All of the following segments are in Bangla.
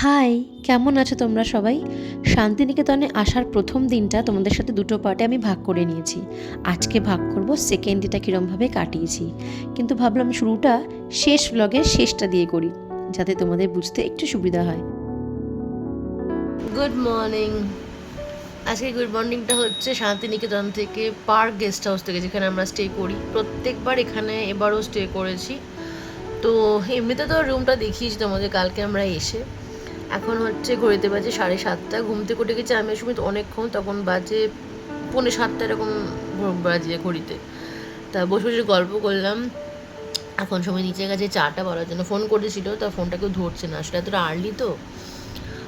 হাই, কেমন আছো তোমরা সবাই? শান্তিনিকেতনে আসার প্রথম দিনটা তোমাদের সাথে দুটো পার্টে আমি ভাগ করে নিয়েছি। আজকে ভাগ করব সেকেন্ড ডেটা কীরমভাবে কাটিয়েছি, কিন্তু ভাবলাম শুরুটা শেষ ব্লগের শেষটা দিয়ে করি, যাতে তোমাদের বুঝতে একটু সুবিধা হয়। Good morning. আজকে গুড মর্নিংটা হচ্ছে শান্তিনিকেতন থেকে পার্ক গেস্ট হাউস থেকে, যেখানে আমরা স্টে করি প্রত্যেকবার। এখানে এবারও স্টে করেছি। তো এমনিতে তো রুমটা দেখিয়েছি তোমাদের কালকে আমরা এসে। এখন হচ্ছে ঘড়িতে বাজে 7:30। ঘুম থেকে উঠে গেছি আমি সুমিত অনেকক্ষণ, তখন বাজে 6:45 এরকম বাজে ঘড়িতে। তা বসে বসে গল্প করলাম। এখন সময় নিচে গেছে চাটা বলার জন্য, ফোন করেছিল, তা ফোনটা কেউ ধরছে না, আসলে এতটা আর্লি তো।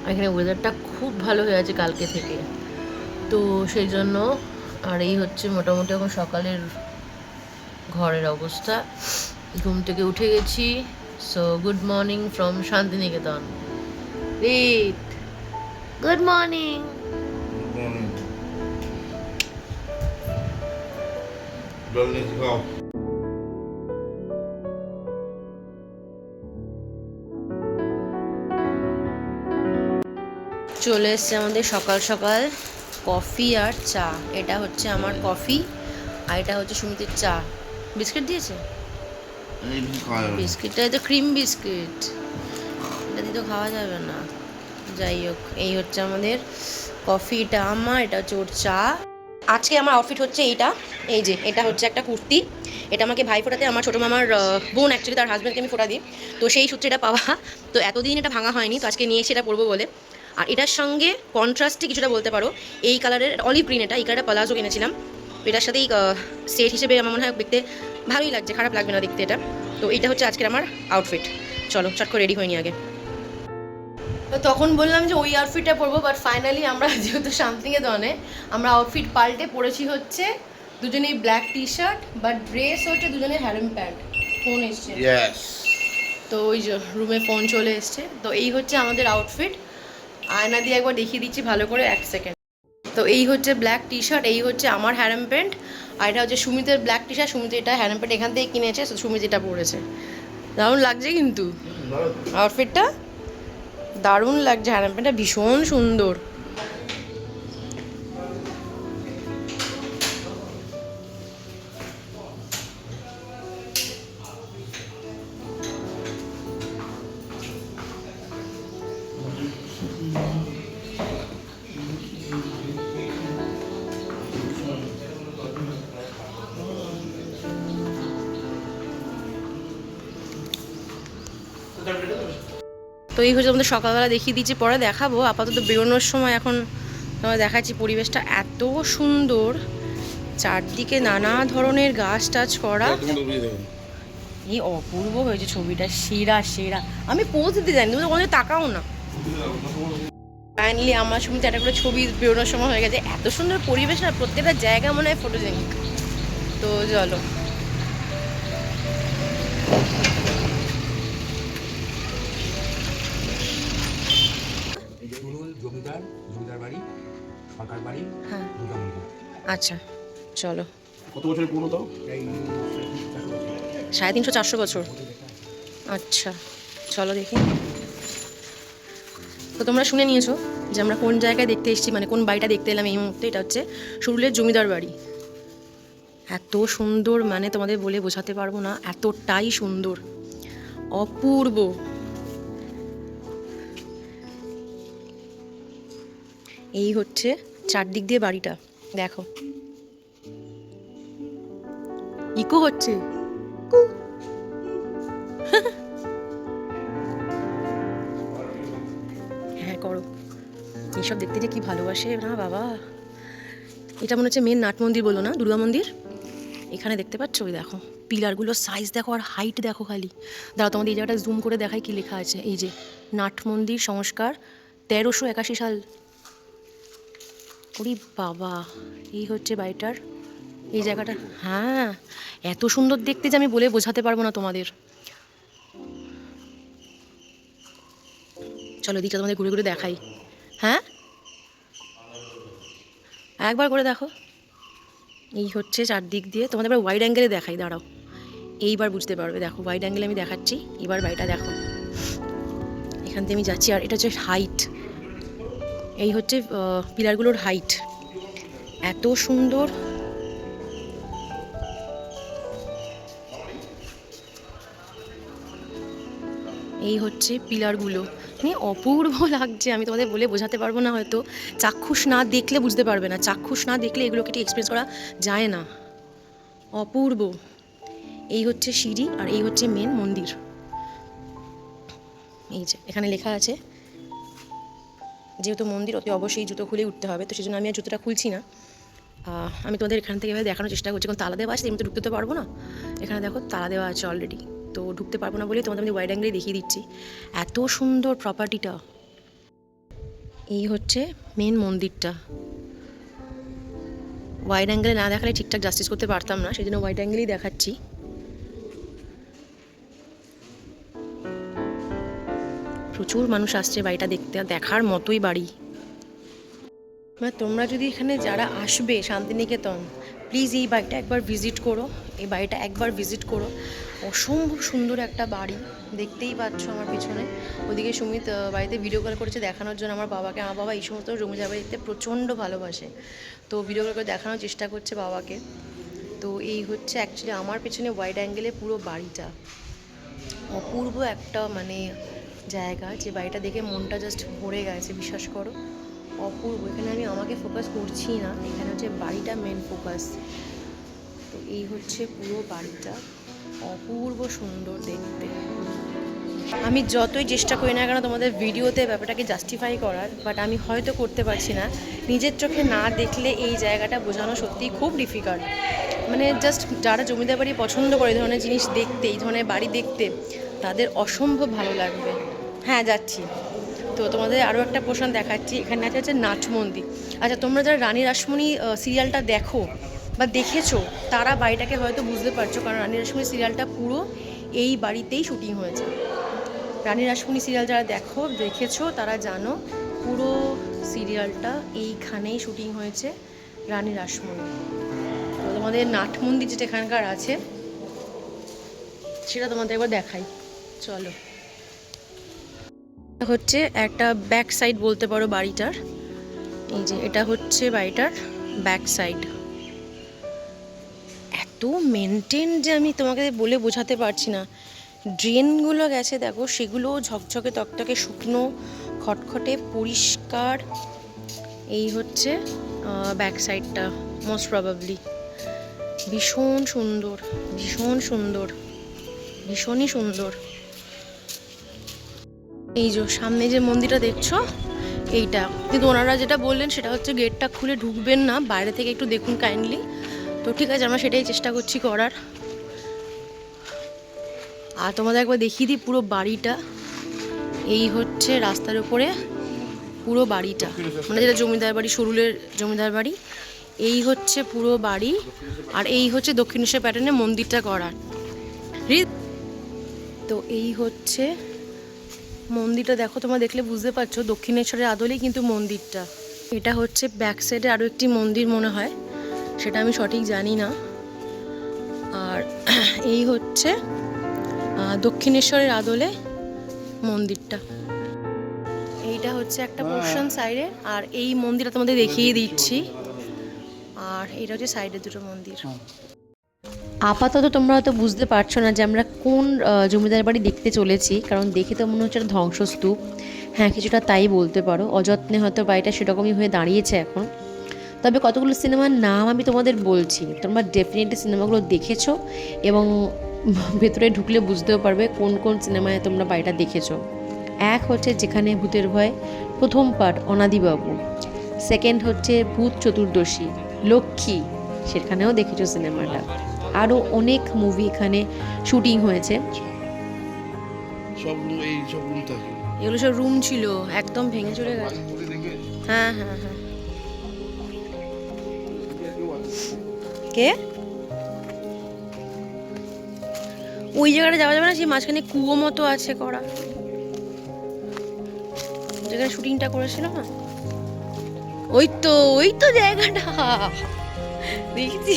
আর এখানে ওয়েদারটা খুব ভালো হয়ে আছে কালকে থেকে, তো সেই জন্য। আর এই হচ্ছে মোটামুটি এখন সকালের ঘরের অবস্থা। ঘুম থেকে উঠে গেছি। So good morning from Shantiniketan. Wait. Good morning. Morning. জল নিয়েছি খাও। চলে এসছে আমাদের সকাল সকাল কফি আর চা। এটা হচ্ছে আমার কফি আর এটা হচ্ছে সুমিতের চা। বিস্কিট দিয়েছে? বিস্কিটটা তো ক্রিম বিস্কিট, এটা দিয়ে তো খাওয়া যাবে না। যাই হোক, এই হচ্ছে আমাদের কফি, এটা আমার, এটা হচ্ছে ওর চা। আজকে আমার আউটফিট হচ্ছে এইটা। এই যে এটা হচ্ছে একটা কুর্তি, এটা আমাকে ভাই ফোটাতে আমার ছোটো মামার বোন, অ্যাকচুয়ালি তার হাজব্যান্ডকে আমি ফোটা দিই, তো সেই সূত্রে এটা পাওয়া। তো এতদিন এটা ভাঙা হয়নি, তো আজকে নিয়ে এসে এটা পরবো বলে। আর এটার সঙ্গে কন্ট্রাস্টে কিছুটা বলতে পারো, এই কালারের অলিভ গ্রিন, এটা এই কালারটা প্লাজো কিনেছিলাম। তো এটার সাথেই সেট হিসেবে আমার মনে হয় দেখতে ভালোই লাগছে, খারাপ লাগবে না দেখতে এটা। তো এইটা হচ্ছে আজকের আমার আউটফিট। চলো চট করে রেডি হয়নি আগে। তো তখন বললাম যে ওই আউটফিটটা পরবো, বাট ফাইনালি আমরা যেহেতু শান্তিনিকেতনে, আমরা আউটফিট পাল্টে পরেছি হচ্ছে দুজনেই black T shirt, but dress হচ্ছে দুজনের হ্যারেম প্যান্ট। ফোন এসছে, তো ওই যে রুমে ফোন চলে এসছে। তো এই হচ্ছে আমাদের আউটফিট। আয়না দিয়ে একবার দেখিয়ে দিচ্ছি ভালো করে, 1 সেকেন্ড। তো এই হচ্ছে ব্ল্যাক টি শার্ট, এই হচ্ছে আমার হ্যারেম প্যান্ট, আর এটা হচ্ছে সুমিতের ব্ল্যাক টি শার্ট। সুমিত এটা হ্যারেম প্যান্ট এখান থেকে কিনেছে, সুমিত এটা পরেছে। দারুণ লাগছে কিন্তু আউটফিটটা, দারুণ লাগছে। হ্যারেম প্যান্টটা ভীষণ সুন্দর। তো এই হচ্ছে আমাদের সকালবেলা দেখিয়ে দিচ্ছি, পরে দেখাবো। আপাতত বেরোনোর সময় এখন দেখাচ্ছি পরিবেশটা এত সুন্দর, চারদিকে নানা ধরনের গাছ টাছ করা। এই অপূর্ব হয়েছে ছবিটা, সেরা সেরা। আমি পোজ দিতে জানি, তুমি তো কোনো তাকাও না। ফাইনালি আমার সঙ্গে একটা করে ছবি বেরোনোর সময় হয়ে গেছে। এত সুন্দর পরিবেশ না, প্রত্যেকটা জায়গা মনে হয় ফটোজেনিক। তো চলো। জমিদার বাড়ি, সরকার বাড়ি, হ্যাঁ দুর্গা মন্দির। আচ্ছা চলো। কত বছরের পুরনো তাও? 350-400 বছর। আচ্ছা চলো দেখি। তো তোমরা শুনে নিয়েছো যে আমরা কোন জায়গায় দেখতে এসেছি, মানে কোন বাড়িটা দেখতে এলাম এই মুহূর্তে। এটা হচ্ছে সুরুলের জমিদার বাড়ি। এত সুন্দর, মানে তোমাদের বলে বোঝাতে পারবো না, এতটাই সুন্দর, অপূর্ব। এই হচ্ছে চারদিক দিয়ে বাড়িটা, দেখো। ইকো হচ্ছে, হ্যাঁ করো। এইসব দেখতে যে কি ভালোবাসে না বাবা। এটা মনে হচ্ছে মেন নাট মন্দির, বলো না দুর্গা মন্দির। এখানে দেখতে পাচ্ছ, ওই দেখো পিলারগুলোর সাইজ দেখো, আর হাইট দেখো খালি। দাঁড়াও তোমাদের এই জায়গাটা জুম করে দেখাই কি লেখা আছে। এই যে নাট মন্দির সংস্কার 1381 সাল। ওরে বাবা, এই হচ্ছে বাড়িটার এই জায়গাটা। হ্যাঁ এত সুন্দর দেখতে যে আমি বলে বোঝাতে পারবো না তোমাদের। চলো দিকটা তোমাদের ঘুরে ঘুরে দেখাই। হ্যাঁ একবার করে দেখো। এই হচ্ছে চারদিক দিয়ে, তোমাদের এবার ওয়াইড অ্যাঙ্গেলে দেখাই, দাঁড়াও। এইবার বুঝতে পারবে, দেখো ওয়াইড অ্যাঙ্গেলে আমি দেখাচ্ছি, এবার বাড়িটা দেখো। এখান থেকে আমি যাচ্ছি। আর এটা হচ্ছে হাইট, এই হচ্ছে পিলারগুলোর হাইট, এত সুন্দর। এই হচ্ছে পিলারগুলো, মানে অপূর্ব লাগছে। আমি তোমাদের বলে বোঝাতে পারবো না, হয়তো চাক্ষুষ না দেখলে বুঝতে পারবে না, চাক্ষুষ না দেখলে এগুলোকে ঠিক এক্সপিরিয়েন্স করা যায় না। অপূর্ব। এই হচ্ছে সিঁড়ি আর এই হচ্ছে মেন মন্দির। এই যে এখানে লেখা আছে, যেহেতু মন্দির অতি অবশ্যই জুতো খুলে উঠতে হবে, তো সেই জন্য আমি আর জুতোটা খুলছি না। আমি তোমাদের এখান থেকে এভাবে দেখানোর চেষ্টা করছি, কারণ তালা দেওয়া আছে, আমি তো ঢুকতে তো পারবো না। এখানে দেখো তালা দেওয়া আছে অলরেডি, তো ঢুকতে পারবো না বলেই তোমাদের আমি ওয়াইড অ্যাঙ্গেলেই দেখিয়ে দিচ্ছি। এত সুন্দর প্রপার্টিটা। এই হচ্ছে মেন মন্দিরটা। ওয়াইড অ্যাঙ্গেলে না দেখালে ঠিকঠাক জাস্টিস করতে পারতাম না, সেই জন্য ওয়াইড অ্যাঙ্গেলেই দেখাচ্ছি। প্রচুর মানুষ আসছে বাড়িটা দেখতে, দেখার মতোই বাড়ি। মানে তোমরা যদি এখানে যারা আসবে শান্তিনিকেতন, প্লিজ এই বাড়িটা একবার ভিজিট করো, এই বাড়িটা একবার ভিজিট করো। অসম্ভব সুন্দর একটা বাড়ি, দেখতেই পাচ্ছ আমার পিছনে। ওদিকে সুমিত বাড়িতে ভিডিও কল করেছে দেখানোর জন্য আমার বাবাকে। আমার বাবা এই সমস্ত জমিদার বাড়ি দেখতে প্রচণ্ড ভালোবাসে, তো ভিডিও কল করে দেখানোর চেষ্টা করছে বাবাকে। তো এই হচ্ছে অ্যাকচুয়ালি আমার পেছনে ওয়াইড অ্যাঙ্গেলে পুরো বাড়িটা। অপূর্ব একটা মানে জায়গা, যে বাড়িটা দেখে মনটা জাস্ট ভরে গেছে, বিশ্বাস করো। অপূর্ব। এখানে আমি আমাকে ফোকাস করছি না, এখানে হচ্ছে বাড়িটা মেন ফোকাস। তো এই হচ্ছে পুরো বাড়িটা, অপূর্ব সুন্দর দেখতে। আমি যতই চেষ্টা করি না কেন তোমাদের ভিডিওতে ব্যাপারটাকে জাস্টিফাই করার, বাট আমি হয়তো করতে পারছি না। নিজের চোখে না দেখলে এই জায়গাটা বোঝানো সত্যিই খুব ডিফিকাল্ট। মানে জাস্ট যারা জমিদার বাড়ি পছন্দ করে এই ধরনের জিনিস দেখতে, এই ধরনের বাড়ি দেখতে, তাদের অসম্ভব ভালো লাগবে। হ্যাঁ যাচ্ছি। তো তোমাদের আরও একটা পোর্শন দেখাচ্ছি। এখানে আছে হচ্ছে নাট মন্দির। আচ্ছা, তোমরা যারা রানী রাসমণি সিরিয়ালটা দেখো বা দেখেছো, তারা বাড়িটাকে হয়তো বুঝতে পারছো, কারণ রানী রাসমণি সিরিয়ালটা পুরো এই বাড়িতেই শুটিং হয়েছে। রানী রাসমণি সিরিয়াল যারা দেখেছো তারা জানো, পুরো সিরিয়ালটা এইখানেই শুটিং হয়েছে, রানী রাসমণি। তো তোমাদের নাট মন্দির যেটা এখানকার আছে সেটা তোমাদের একবার দেখাই, চলো। হচ্ছে একটা ব্যাক সাইড বলতে পারো বাড়িটার। এই যে এটা হচ্ছে বাড়িটার ব্যাক সাইড। এত মেনটেন যে আমি তোমাকে বলে বোঝাতে পারছি না। ড্রেনগুলো গেছে দেখো, সেগুলো ঝকঝকে তকতকে শুকনো খটখটে পরিষ্কার। এই হচ্ছে ব্যাক সাইডটা মোস্ট প্রবাবলি। ভীষণ সুন্দর, ভীষণ সুন্দর, ভীষণই সুন্দর। এই যে সামনে যে মন্দিরটা দেখছো এইটা, কিন্তু ওনারা যেটা বললেন সেটা হচ্ছে গেটটা খুলে ঢুকবেন না, বাইরে থেকে একটু দেখুন কাইন্ডলি। তো ঠিক আছে, আমরা সেটাই চেষ্টা করছি করার। আর তোমাদের একবার দেখিয়ে দিই পুরো বাড়িটা। এই হচ্ছে রাস্তার উপরে পুরো বাড়িটা, মানে যেটা জমিদার বাড়ি, সরুলের জমিদার বাড়ি। এই হচ্ছে পুরো বাড়ি, আর এই হচ্ছে দক্ষিণেশ্বর প্যাটার্নে মন্দিরটা করার। তো এই হচ্ছে মন্দিরটা, দেখো তোমরা দেখলে বুঝতে পারছো দক্ষিণেশ্বরের আদলেই কিন্তু মন্দিরটা। এটা হচ্ছে ব্যাক সাইডে আরও একটি মন্দির মনে হয়, সেটা আমি সঠিক জানি না। আর এই হচ্ছে দক্ষিণেশ্বরের আদলে মন্দিরটা। এইটা হচ্ছে একটা পোর্শন সাইডে, আর এই মন্দিরটা তোমাদের দেখিয়ে দিচ্ছি। আর এটা হচ্ছে সাইডের দুটো মন্দির। আপাতত তোমরা হয়তো বুঝতে পারছো না যে আমরা কোন জমিদার বাড়ি দেখতে চলেছি, কারণ দেখে তো মনে হচ্ছে একটা ধ্বংসস্তূপ। হ্যাঁ, কিছুটা তাই বলতে পারো, অযত্নে হয়তো বাড়িটা সেরকমই হয়ে দাঁড়িয়েছে এখন। তবে কতগুলো সিনেমার নাম আমি তোমাদের বলছি, তোমরা ডেফিনেটলি সিনেমাগুলো দেখেছো এবং ভেতরে ঢুকলে বুঝতেও পারবে কোন কোন সিনেমায় তোমরা বাড়িটা দেখেছো। এক হচ্ছে যেখানে ভূতের ভয়, প্রথম পার্ট অনাদিবাবু। সেকেন্ড হচ্ছে ভূত চতুর্দশী, লক্ষ্মী, সেখানেও দেখেছো সিনেমাটা। আরও অনেক মুভি এখানে শুটিং হয়েছে। এগুলো সব রুম ছিল, একদম ভেঙে চলে গেছে। হ্যাঁ হ্যাঁ হ্যাঁ। কে ওই জায়গাটা যাওয়া যাবে না, সেই মাঝখানে কুয়ো মতো আছে করা, যেখানে শুটিংটা করেছিল না, ওই তো জায়গাটা দেখছি।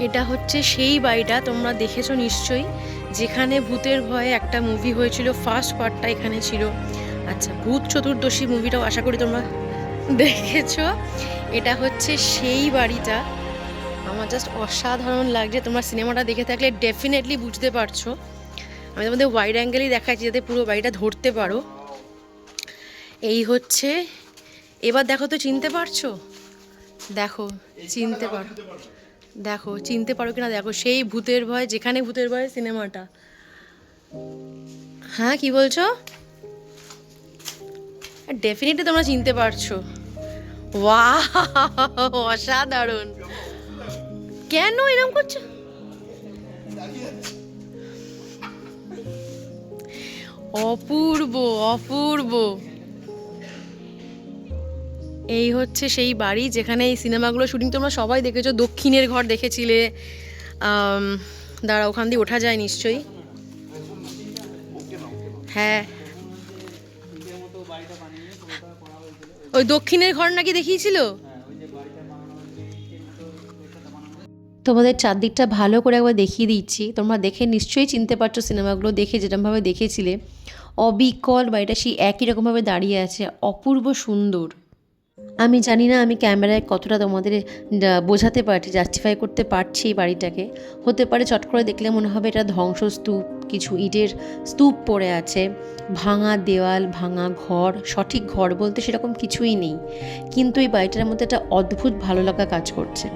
এটা হচ্ছে সেই বাড়িটা তোমরা দেখেছো নিশ্চয়ই, যেখানে ভূতের ভয়ে একটা মুভি হয়েছিল, ফার্স্ট পার্টটা এখানে ছিল। আচ্ছা, ভূত চতুর্দশী মুভিটাও আশা করি তোমরা দেখেছো। এটা হচ্ছে সেই বাড়িটা। আমার জাস্ট অসাধারণ লাগছে। তোমরা সিনেমাটা দেখে থাকলে ডেফিনেটলি বুঝতে পারছো। আমি তোমাদের ওয়াইড অ্যাঙ্গেলই দেখাচ্ছি যাতে পুরো বাড়িটা ধরতে পারো। এই হচ্ছে, এবার দেখো তো চিনতে পারছো? দেখো চিনতে পারো, দেখো চিনতে পারো কিনা দেখো। সেই ভূতের ভয়, যেখানে ভূতের ভয় সিনেমাটা। হ্যাঁ কি বলছো? ডেফিনেটলি তোমরা চিনতে পারছো। ওয়াও, অসাধারণ। কেন এরকম করছো? অপূর্ব অপূর্ব। এই হচ্ছে সেই বাড়ি যেখানে এই সিনেমাগুলো শুটিং তোমরা সবাই দেখেছো। দক্ষিণের ঘর দেখেছিলে। দাঁড়া, ওখান দিয়ে ওঠা যায় নিশ্চয়ই। হ্যাঁ, ওই দক্ষিণের ঘর নাকি দেখিয়েছিল। তোমাদের চারদিকটা ভালো করে একবার দেখিয়ে দিচ্ছি, তোমরা দেখে নিশ্চয়ই চিনতে পারছো সিনেমাগুলো দেখে যেরকমভাবে দেখেছিলে। অবিকল বাড়িটা সেই একই রকমভাবে দাঁড়িয়ে আছে, অপূর্ব সুন্দর। আমি জানি না আমি ক্যামেরায় কতটা তোমাদের বোঝাতে পারছি, জাস্টিফাই করতে পারছি এই বাড়িটাকে। হতে পারে চট করে দেখলে মনে হবে এটা ধ্বংসস্তূপ, কিছু ইটের স্তূপ পড়ে আছে, ভাঙা দেওয়াল, ভাঙা ঘর। সঠিক ঘর বলতে সেরকম কিছুই নেই, কিন্তু এই বাড়িটার মধ্যে একটা অদ্ভুত ভালো লাগা কাজ করছে।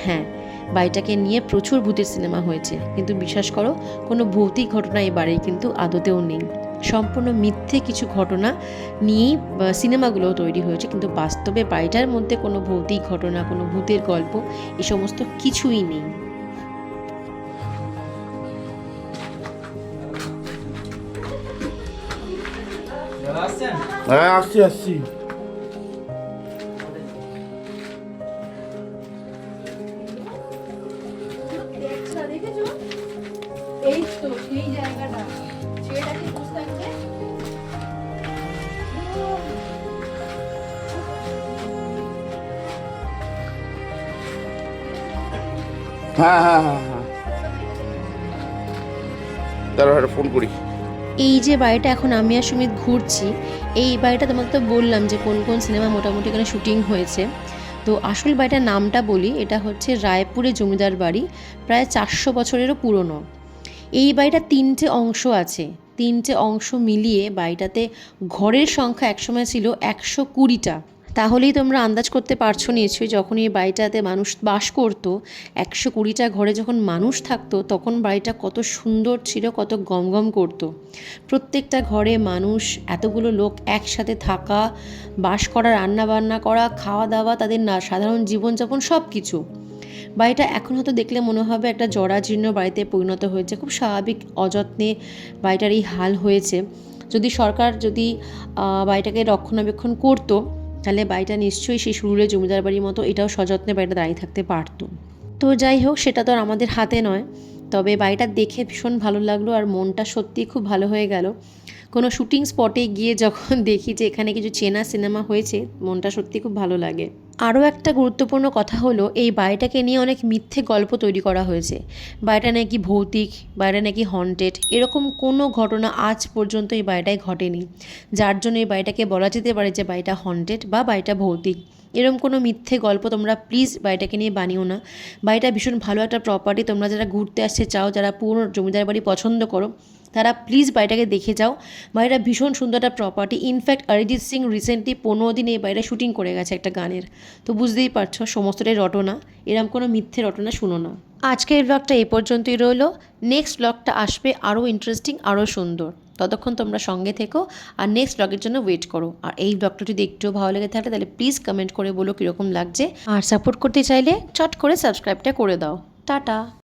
হ্যাঁ, বাড়িটাকে নিয়ে প্রচুর ভূতের সিনেমা হয়েছে, কিন্তু বিশ্বাস করো কোনো ভৌতিক ঘটনা এই বাড়ির কিন্তু আদতেও নেই। সম্পূর্ণ মিথ্যে কিছু ঘটনা নিয়েই সিনেমাগুলোও তৈরি হয়েছে, কিন্তু বাস্তবে বাড়িটার মধ্যে কোনো ভৌতিক ঘটনা, কোনো ভূতের গল্প এ সমস্ত কিছুই নেই। হ্যাঁ, আসছি আসছি। এই তো সেই জায়গাটা, ছেলেটাকে বুঝতে হবে। হ্যাঁ হ্যাঁ হ্যাঁ হ্যাঁ, তারপর একটা ফোন করি। এই যে বাড়িটা এখন আমি আর সুমিত ঘুরছি, এই বাড়িটা তোমাকে তো বললাম যে কোন কোন সিনেমা মোটামুটি এখানে শুটিং হয়েছে। তো আসল বাড়িটার নামটা বলি, এটা হচ্ছে রায়পুরে জমিদার বাড়ি, প্রায় 400 বছরেরও পুরনো। এই বাড়িটা 3টে অংশ আছে, 3টে অংশ মিলিয়ে বাড়িটাতে ঘরের সংখ্যা একসময় ছিল 120টা। তাহলেই তোমরা আন্দাজ করতে পারছো নিশ্চয়ই, যখন এই বাড়িটাতে মানুষ বাস করতো, 120টা ঘরে যখন মানুষ থাকতো, তখন বাড়িটা কত সুন্দর ছিল, কত গমগম করতো। প্রত্যেকটা ঘরে মানুষ, এতগুলো লোক একসাথে থাকা, বাস করা, রান্না বান্না করা, খাওয়া দাওয়া, তাদের সাধারণ জীবনযাপন সব কিছু। বাড়িটা এখন হয়তো দেখলে মনে হবে একটা জরাজীর্ণ বাড়িতে পরিণত হয়েছে, খুব স্বাভাবিক অযত্নে বাড়িটার এই হাল হয়েছে। যদি সরকার বাড়িটাকে রক্ষণাবেক্ষণ করতো, তাহলে বাড়িটা নিশ্চয়ই সেই সুরুলে জমিদার বাড়ির মতো এটাও সযত্নে বাড়িটা দাঁড়িয়ে থাকতে পারতো। তো যাই হোক, সেটা তো আর আমাদের হাতে নয়। তবে বাড়িটা দেখে ভীষণ ভালো লাগলো, আর মনটা সত্যিই খুব ভালো হয়ে গেল। কোনো শুটিং স্পটে গিয়ে যখন দেখি যে এখানে কিছু চেনা সিনেমা হয়েছে, মনটা সত্যি খুব ভালো লাগে। আরও একটা গুরুত্বপূর্ণ কথা হলো, এই বাড়িটাকে নিয়ে অনেক মিথ্যে গল্প তৈরি করা হয়েছে। বাড়িটা নাকি ভৌতিক, বাড়িটা নাকি হন্টেড, এরকম কোনো ঘটনা আজ পর্যন্ত এই বাড়িটায় ঘটেনি, যার জন্য এই বাড়িটাকে বলা যেতে পারে যে বাড়িটা হন্টেড বা বাড়িটা ভৌতিক। এরকম কোনো মিথ্যে গল্প তোমরা প্লিজ বাড়িটাকে নিয়ে বানিও না। বাড়িটা ভীষণ ভালো একটা প্রপার্টি। তোমরা যারা ঘুরতে আসতে চাও, যারা পুরনো জমিদার বাড়ি পছন্দ করো, তারা প্লিজ বাড়িটাকে দেখে যাও। বাড়িটা ভীষণ সুন্দর একটা property. In fact Arijit Singh recently 15 দিন এই বাড়িটা শুটিং করে গেছে একটা গানের। তো বুঝতেই পারছো সমস্তটাই রটনা, এরকম কোনো মিথ্যে রটনা শুনো না। আজকের ব্লগটা এই পর্যন্তই রইলো। নেক্সট ব্লগটা আসবে আরও ইন্টারেস্টিং, আরও সুন্দর। ততক্ষণ তোমরা সঙ্গে থেকো আর নেক্সট ব্লগের জন্য ওয়েট করো। আর এই ব্লগটা যদি একটু ভালো লেগে থাকে তাহলে প্লিজ কমেন্ট করে বলো কীরকম লাগছে, আর সাপোর্ট করতে চাইলে চট করে সাবস্ক্রাইবটা করে দাও। টাটা।